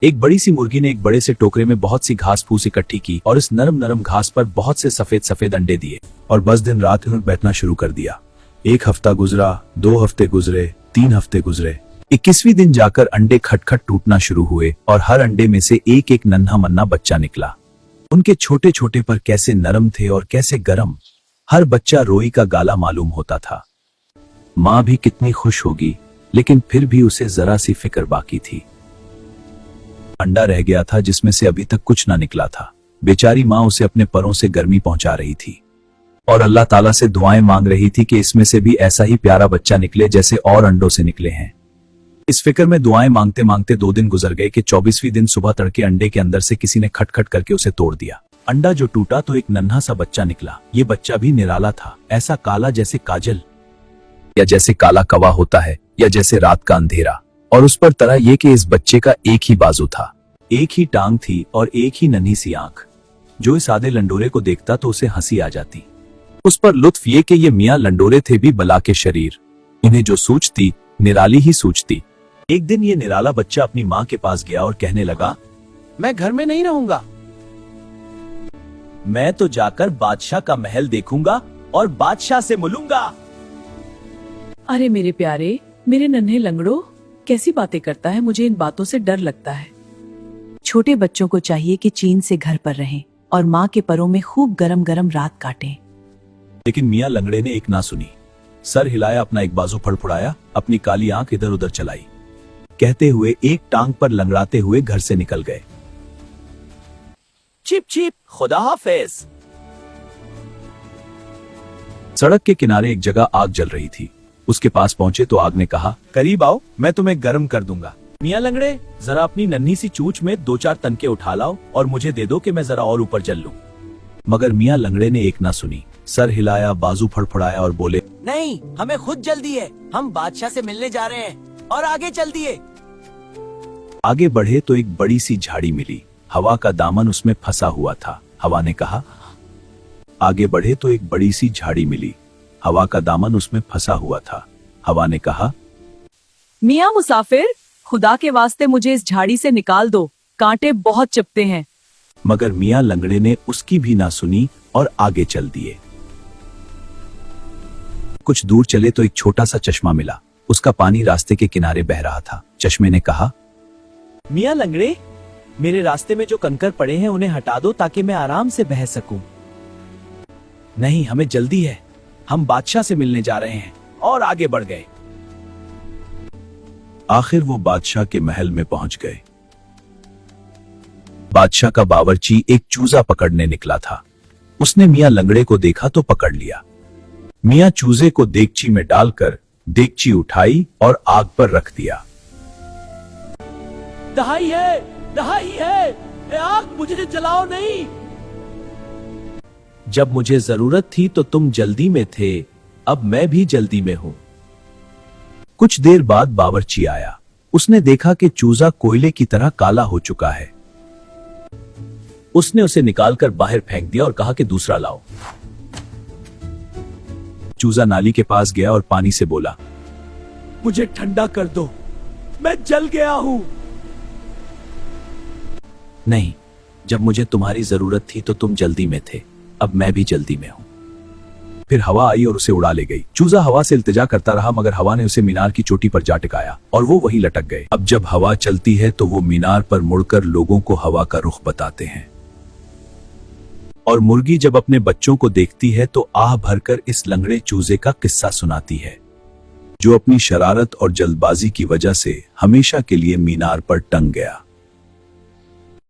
एक बड़ी सी मुर्गी ने एक बड़े से टोकरे में बहुत सी घास फूस इकट्ठी की और इस नरम नरम घास पर बहुत से सफेद सफेद अंडे दिए और बस दिन रात बैठना शुरू कर दिया। 1 हफ्ता गुजरा, 2 हफ्ते गुजरे, 3 हफ्ते गुजरे। 21वें दिन जाकर अंडे खटखट टूटना शुरू हुए और हर अंडे में से एक एक नन्हा मन्ना बच्चा निकला। उनके छोटे छोटे पर कैसे नरम थे और कैसे गर्म। हर बच्चा रोई का गाला मालूम होता था। माँ भी कितनी खुश होगी, लेकिन फिर भी उसे जरा सी फिक्र बाकी थी। अंडा रह गया था जिसमें से अभी तक कुछ ना निकला था। बेचारी माँ उसे अपने परों से गर्मी पहुंचा रही थी और अल्लाह ताला से दुआएं मांग रही थी कि इसमें से भी ऐसा ही प्यारा बच्चा निकले जैसे और अंडों से निकले हैं। इस फिक्र में दुआएं मांगते मांगते 2 दिन गुजर गए कि 24वें दिन सुबह तड़के अंडे के अंदर से किसी ने खटखट करके उसे तोड़ दिया। अंडा जो टूटा तो एक नन्हा सा बच्चा निकला। ये बच्चा भी निराला था, ऐसा काला जैसे काजल, या जैसे काला कवा होता है, या जैसे रात का अंधेरा। और उस पर तरह यह कि इस बच्चे का एक ही बाजू था, एक ही टांग थी और एक ही नन्ही सी आंख। जो इस आधे लंडोरे को देखता तो उसे हंसी आ जाती। उस पर लुत्फ ये कि ये मियाँ लंडोरे थे भी बला के शरीर, इन्हें जो सूझती निराली ही सूझती। एक दिन ये निराला बच्चा अपनी माँ के पास गया और कहने लगा, मैं घर में नहीं रहूंगा, मैं तो जाकर बादशाह का महल देखूंगा और बादशाह से मिलूंगा। अरे मेरे प्यारे, मेरे नन्हे लंगड़ो, कैसी बातें करता है, मुझे इन बातों से डर लगता है। छोटे बच्चों को चाहिए कि चैन से घर पर रहें और माँ के परों में खूब गरम गरम रात काटें। लेकिन मियाँ लंगड़े ने एक ना सुनी। सर हिलाया, अपना एक बाजू फड़फड़ाया, अपनी काली आंख इधर उधर चलाई, कहते हुए एक टांग पर लंगड़ाते हुए घर से निकल गए। चिप चिप, खुदा हाफिज। सड़क के किनारे एक जगह आग जल रही थी। उसके पास पहुंचे तो आग ने कहा, करीब आओ, मैं तुम्हें गर्म कर दूंगा। मियाँ लंगड़े, जरा अपनी नन्ही सी चूंच में 2-4 तनके उठा लाओ और मुझे दे दो कि मैं जरा और ऊपर जल लूं। मगर मियाँ लंगड़े ने एक ना सुनी। सर हिलाया, बाजू फड़फड़ाया और बोले, नहीं, हमें खुद जल्दी है, हम बादशाह से मिलने जा रहे हैं और आगे चल दिए। आगे बढ़े तो एक बड़ी सी झाड़ी मिली। हवा का दामन उसमें फंसा हुआ था। हवा ने कहा, आगे बढ़े तो एक बड़ी सी झाड़ी मिली। हवा का दामन उसमें फंसा हुआ था। हवा ने कहा, मियाँ मुसाफिर, खुदा के वास्ते मुझे इस झाड़ी से निकाल दो, कांटे बहुत चुभते हैं। मगर मियाँ लंगड़े ने उसकी भी ना सुनी और आगे चल दिए। कुछ दूर चले तो एक छोटा सा चश्मा मिला। उसका पानी रास्ते के किनारे बह रहा था। चश्मे ने कहा, मियाँ लंगड़े, मेरे रास्ते में जो कंकर पड़े हैं उन्हें हटा दो ताकि मैं आराम से बह सकूं। नहीं, हमें जल्दी है, हम बादशाह से मिलने जा रहे हैं। और आगे बढ़ गए। आखिर वो बादशाह के महल में पहुंच गए। बादशाह का बावर्ची एक चूजा पकड़ने निकला था। उसने मियाँ लंगड़े को देखा तो पकड़ लिया। मियाँ चूजे को देगची में डालकर देगची उठाई और आग पर रख दिया। दहाई है, दहाई है, ए आग, मुझे जलाओ नहीं। जब मुझे जरूरत थी तो तुम जल्दी में थे, अब मैं भी जल्दी में हूं। कुछ देर बाद बावर्ची आया। उसने देखा कि चूजा कोयले की तरह काला हो चुका है। उसने उसे निकालकर बाहर फेंक दिया और कहा कि दूसरा लाओ। चूजा नाली के पास गया और पानी से बोला, मुझे ठंडा कर दो, मैं जल गया हूं। नहीं, जब मुझे तुम्हारी जरूरत थी तो तुम जल्दी में थे, अब मैं भी जल्दी में हूं। फिर हवा आई और उसे उड़ा ले गई। चूजा हवा से इल्तिजा करता रहा, मगर हवा ने उसे मीनार की चोटी पर जा टिकाया और वो वहीं लटक गए। अब जब हवा चलती है तो वो मीनार पर मुड़कर लोगों को हवा का रुख बताते हैं। और मुर्गी जब अपने बच्चों को देखती है तो आह भरकर इस लंगड़े चूजे का किस्सा सुनाती है, जो अपनी शरारत और जल्दबाजी की वजह से हमेशा के लिए मीनार पर टंग गया।